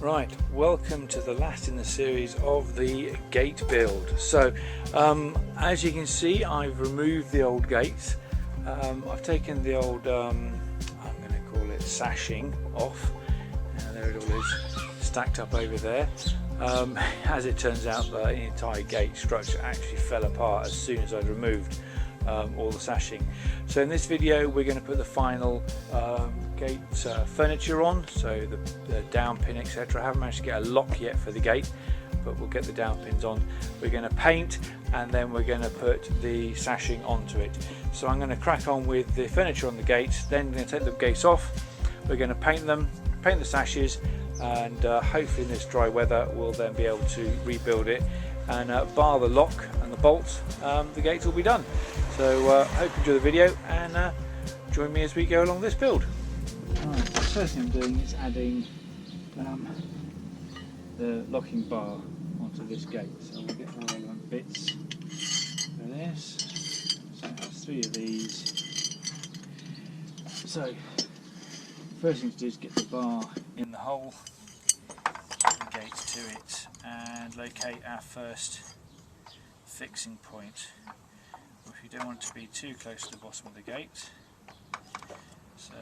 Right, welcome to the last in the series of the gate build. So as you can see, I've removed the old gates. I've taken the old, I'm going to call it sashing off. There it all is, stacked up over there. As it turns out, the entire gate structure actually fell apart as soon as I removed all the sashing. So in this video we're going to put the final gate furniture on, so the down pin, etc. I haven't managed to get a lock yet for the gate, but we'll get the down pins on. We're going to paint, and then we're going to put the sashing onto it. So I'm going to crack on with the furniture on the gates, then we're going to take the gates off, we're going to paint them, paint the sashes, and hopefully in this dry weather we'll then be able to rebuild it, and bar the lock and the bolts, the gates will be done. So hope you enjoy the video, and join me as we go along this build. Right, the first thing I'm doing is adding the locking bar onto this gate. So we'll get all the relevant bits for this. So it has 3 of these. So first thing to do is get the bar in the hole, the gate to it, and locate our first fixing point. We don't want it to be too close to the bottom of the gate, so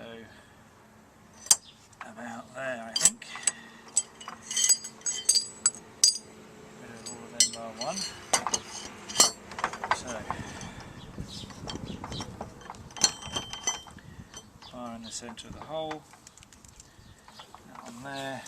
about there, I think. Rid of all of them bar one. So bar in the centre of the hole, that on there.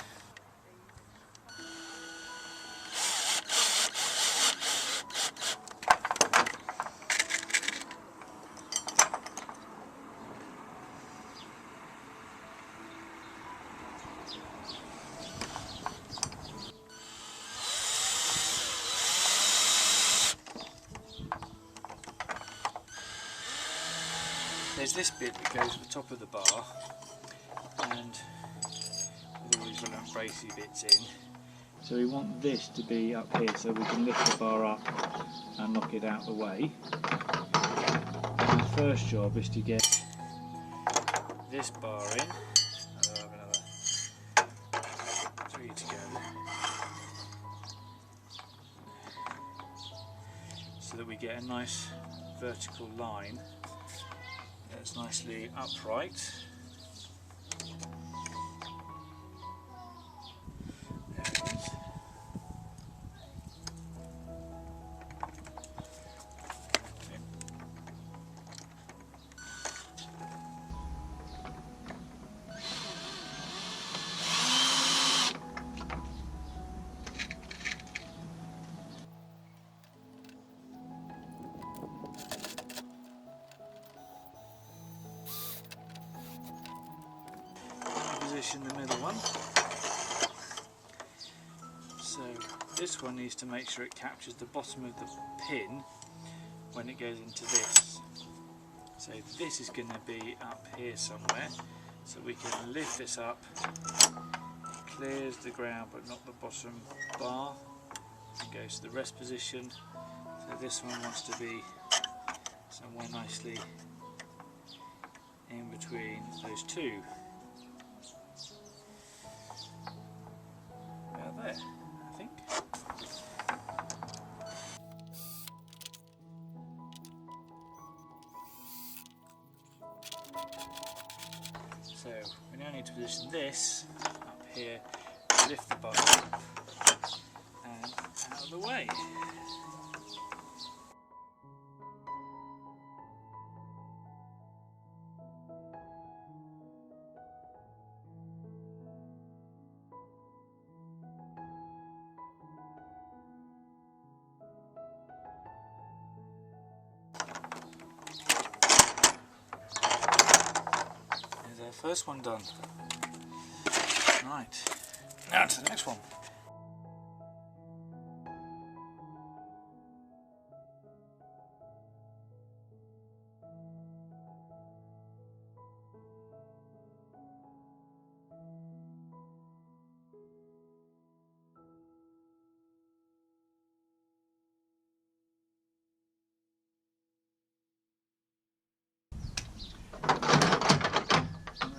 There's this bit that goes at the top of the bar, and with all these little bracey bits in. So we want this to be up here so we can lift the bar up and knock it out of the way. And the first job is to get this bar in. I'll have another 3 to go. So that we get a nice vertical line that's nicely upright. There it is. Position the middle one. So this one needs to make sure it captures the bottom of the pin when it goes into this. So this is going to be up here somewhere, so we can lift this up, it clears the ground but not the bottom bar, and goes to the rest position. So this one wants to be somewhere nicely in between those two. There, I think. So we now need to position this up here, lift the bar up and out of the way. First one done. Right, now to the next one.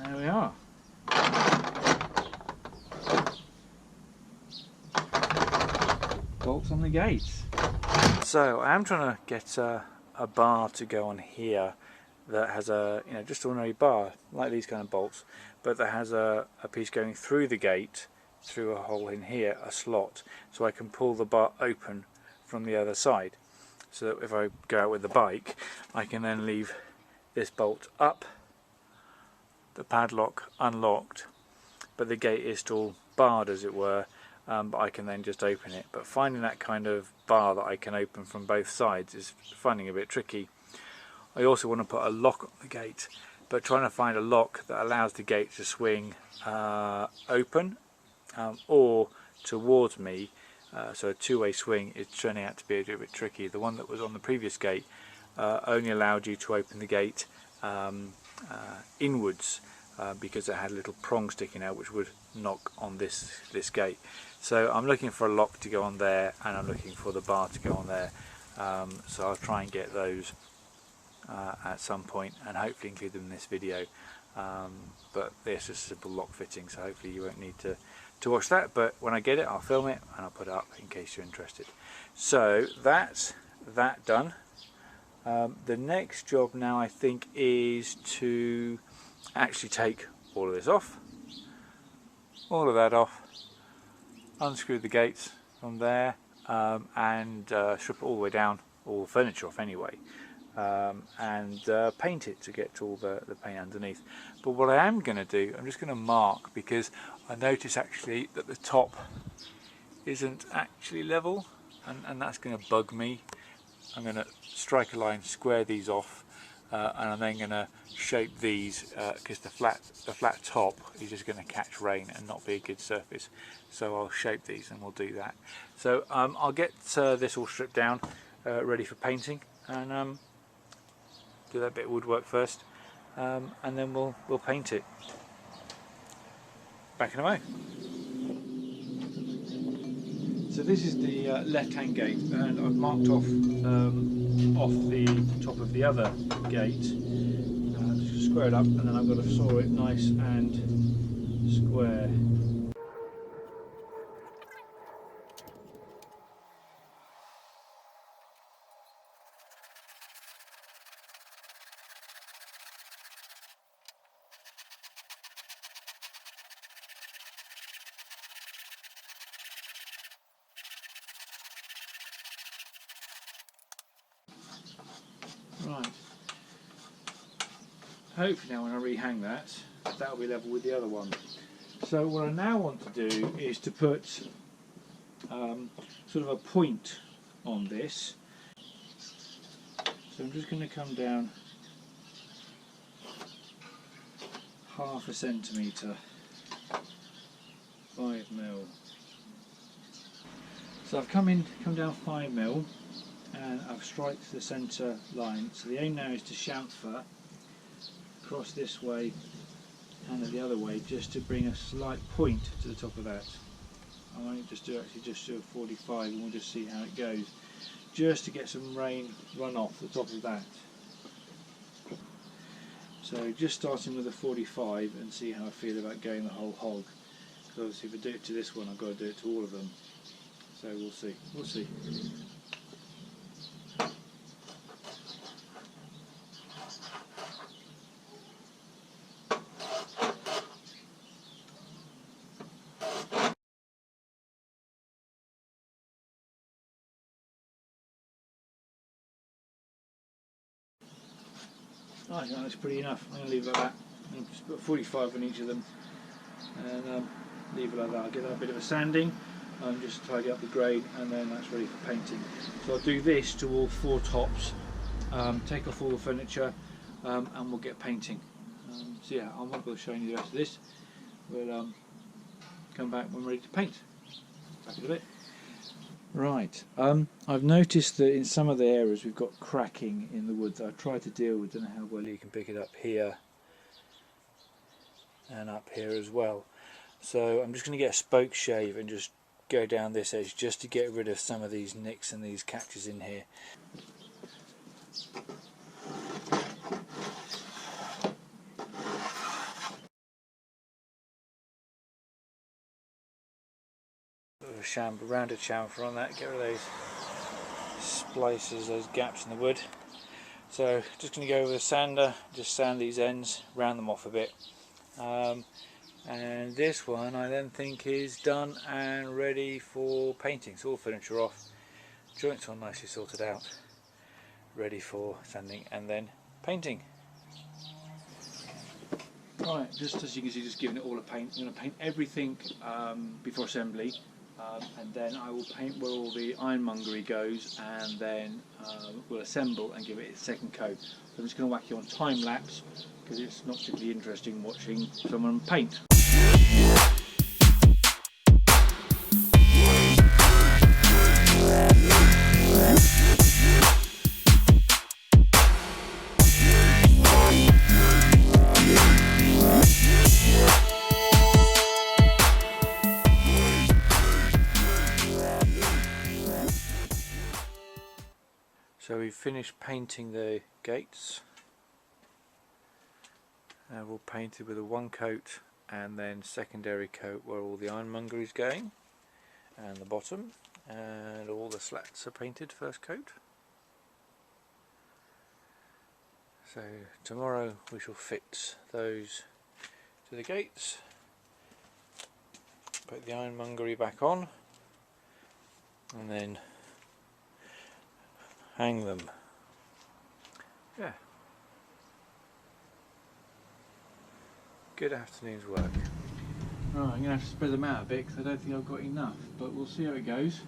There we are. bolts on the gates. So I am trying to get a bar to go on here that has a, just ordinary bar like these kind of bolts, but that has a piece going through the gate, through a hole in here, a slot, so I can pull the bar open from the other side, so that if I go out with the bike I can then leave this bolt up, the padlock unlocked, but the gate is still barred as it were, but I can then just open it. But finding that kind of bar that I can open from both sides is finding a bit tricky. I also want to put a lock on the gate, but trying to find a lock that allows the gate to swing open or towards me, so a two-way swing, is turning out to be a little bit tricky. The one that was on the previous gate only allowed you to open the gate inwards, because it had a little prong sticking out which would knock on this gate. So I'm looking for a lock to go on there, and I'm looking for the bar to go on there, so I'll try and get those at some point and hopefully include them in this video, but this is a simple lock fitting, so hopefully you won't need to watch that, but when I get it I'll film it and I'll put it up in case you're interested. So that's that done. The next job now I think is to actually take all of this off, all of that off, unscrew the gates from there, and strip it all the way down, all the furniture off anyway, and paint it to get all the paint underneath. But what I am going to do, I'm just going to mark, because I notice actually that the top isn't actually level, and that's going to bug me. I'm going to strike a line, square these off, and I'm then going to shape these, because the flat top is just going to catch rain and not be a good surface. So I'll shape these and we'll do that. So I'll get this all stripped down, ready for painting, and do that bit of woodwork first, and then we'll paint it. Back in a moment. So this is the left-hand gate, and I've marked off the top of the other gate, just square it up, and then I've got to saw it nice and square. Right. Hopefully now when I rehang that will be level with the other one. So what I now want to do is to put sort of a point on this. So I'm just going to come down 1/2 centimetre, 5mm. So I've come down 5mm, and I've striked the centre line. So the aim now is to chamfer across this way and the other way, just to bring a slight point to the top of that. I might just do a 45, and we'll just see how it goes, just to get some rain run off the top of that. So just starting with a 45 and see how I feel about going the whole hog. Because obviously if I do it to this one, I've got to do it to all of them. So we'll see. We'll see. I think that's pretty enough. I'm going to leave it like that. I'll just put a 45 on each of them and leave it like that. I'll give that a bit of a sanding, just tidy up the grain, and then that's ready for painting. So I'll do this to all 4 tops, take off all the furniture, and we'll get painting. So yeah, I'm not going to show you the rest of this. We'll come back when we're ready to paint. Back in a bit. Right, I've noticed that in some of the areas we've got cracking in the wood that I've tried to deal with. Don't know how well you can pick it up here and up here as well. So I'm just going to get a spoke shave and just go down this edge just to get rid of some of these nicks and these catches in here. of a rounded chamfer on that, get rid of those splices, those gaps in the wood. So just going to go with a sander, just sand these ends, round them off a bit. And this one I then think is done and ready for painting. So all furniture off, joints all nicely sorted out, ready for sanding and then painting. Right, just as you can see, just giving it all a paint. I'm going to paint everything before assembly, and then I will paint where all the ironmongery goes, and then we'll assemble and give it its second coat. So I'm just going to whack you on time lapse because it's not particularly interesting watching someone paint. So we've finished painting the gates. We'll paint it with a one coat and then secondary coat where all the ironmongery is going, and the bottom, and all the slats are painted first coat. So tomorrow we shall fit those to the gates, put the ironmongery back on, and then hang them. Yeah. Good afternoon's work. Right, I'm going to have to spread them out a bit because I don't think I've got enough, but we'll see how it goes.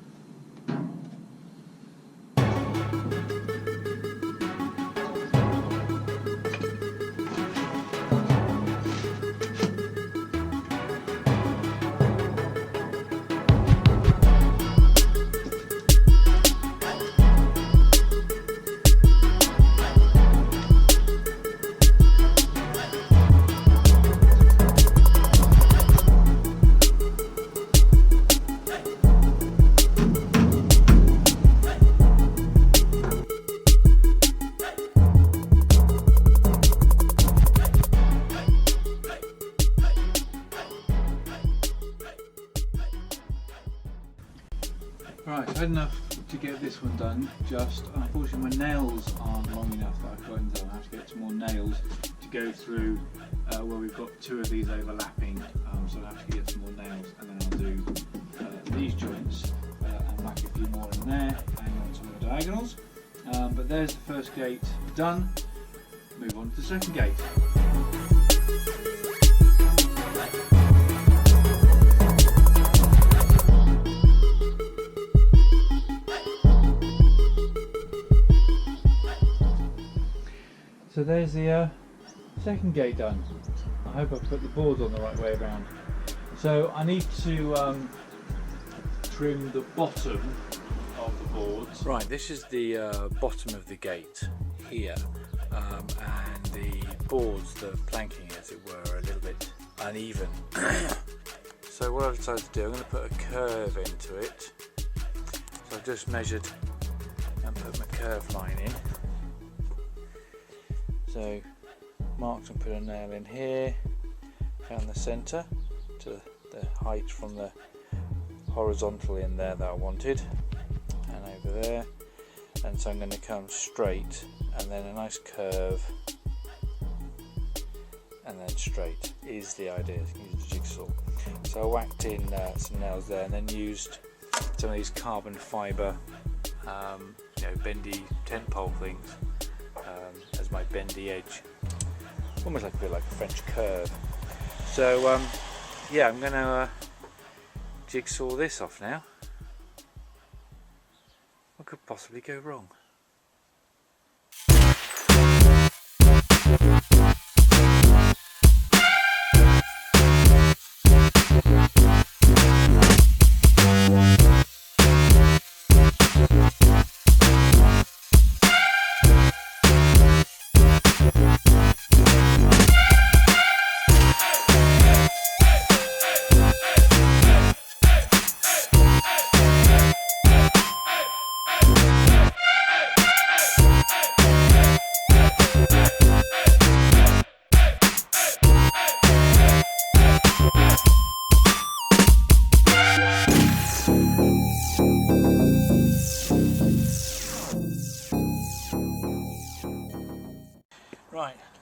Right, I've had enough to get this one done, just unfortunately my nails aren't long enough that I've got in there. I have to get some more nails to go through where we've got two of these overlapping, so I'll have to get some more nails, and then I'll do these joints and whack a few more in there and on some of the diagonals. But there's the first gate done, move on to the second gate. So there's the second gate done. I hope I've put the boards on the right way around. So I need to trim the bottom of the boards. Right, this is the bottom of the gate here, and the boards, the planking as it were, are a little bit uneven. So what I've decided to do, I'm going to put a curve into it. So I've just measured and put my curve line in. So marked and put a nail in here, found the centre to the height from the horizontal in there that I wanted, and over there, and so I'm going to come straight and then a nice curve and then straight is the idea. Use the jigsaw. So I whacked in some nails there and then used some of these carbon fibre bendy tent pole things as my bendy edge, almost like a bit like a French curve. So yeah, I'm going to jigsaw this off now. What could possibly go wrong?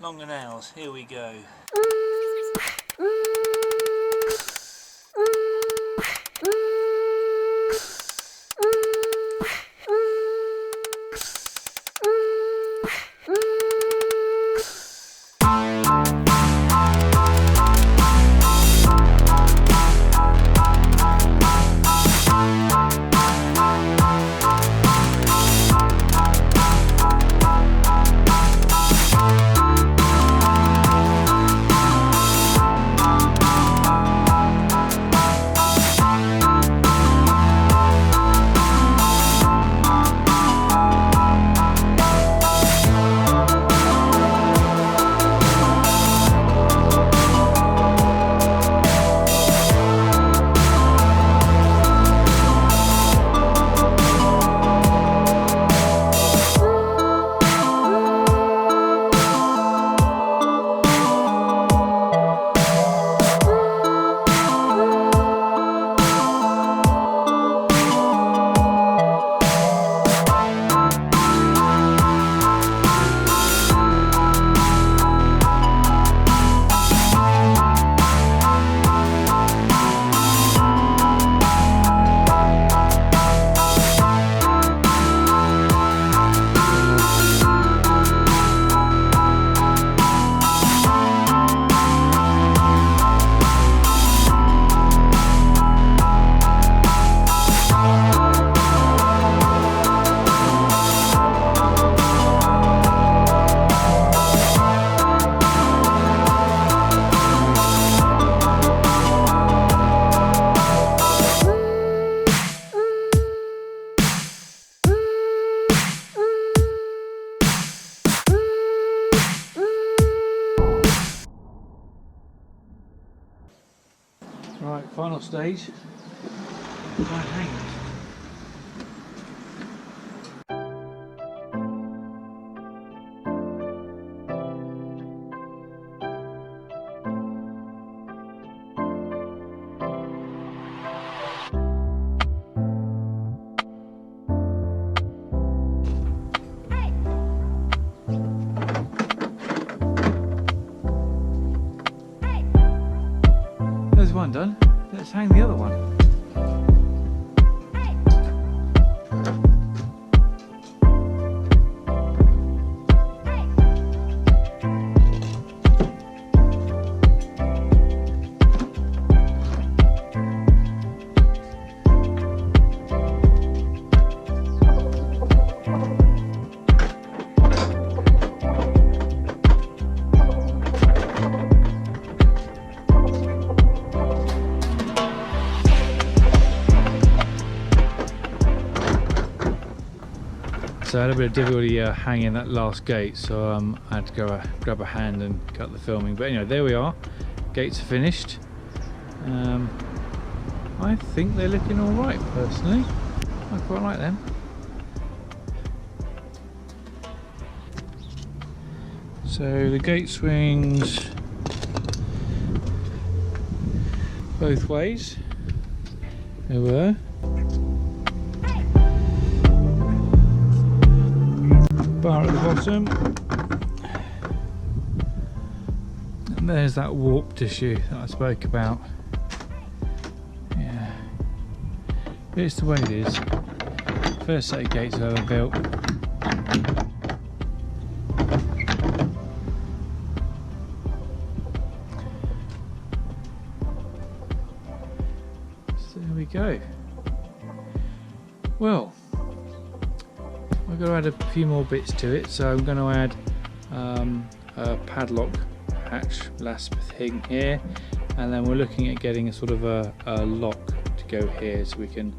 longer nails. Here we go. Right, final stage. Right, hang it. There's one done. Let's hang the other one. So I had a bit of difficulty hanging that last gate, so I had to go grab a hand and cut the filming. But anyway, there we are. Gates are finished. I think they're looking all right, personally. I quite like them. So the gate swings both ways. There we are. Bar at the bottom, and there's that warp tissue that I spoke about. Yeah, but it's the way it is. First set of gates I've ever built. So there we go. Well, I've got to add a few more bits to it, so I'm going to add a padlock hatch lasp thing here, and then we're looking at getting a sort of a lock to go here so we can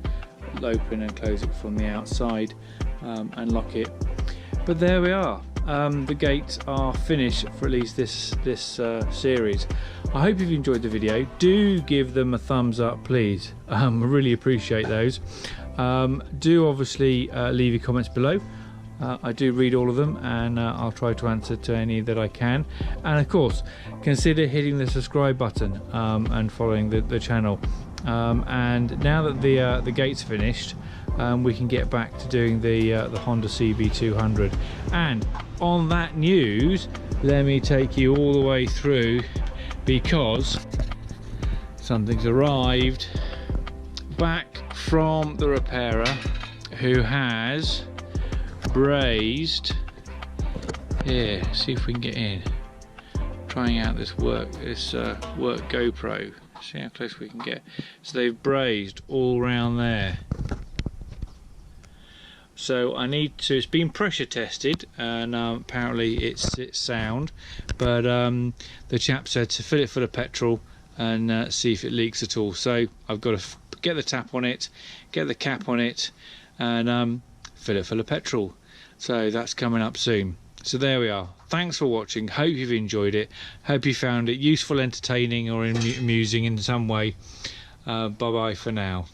open and close it from the outside and lock it. But there we are. The gates are finished for at least this series. I hope you've enjoyed the video. Do give them a thumbs up, please. I really appreciate those. Do obviously leave your comments below. I do read all of them, and I'll try to answer to any that I can. And of course, consider hitting the subscribe button and following the channel. And now that the gate's finished, we can get back to doing the Honda CB200. And on that news, let me take you all the way through, because something's arrived back from the repairer, who has brazed here. See if we can get in, trying out this work GoPro, see how close we can get. So they've brazed all around there. So I need to, it's been pressure tested, and apparently it's sound, but the chap said to fill it full of petrol and see if it leaks at all. So I've got to get the tap on it, get the cap on it, and fill it full of petrol. So that's coming up soon. So there we are. Thanks for watching. Hope you've enjoyed it. Hope you found it useful, entertaining, or amusing in some way. Bye bye for now.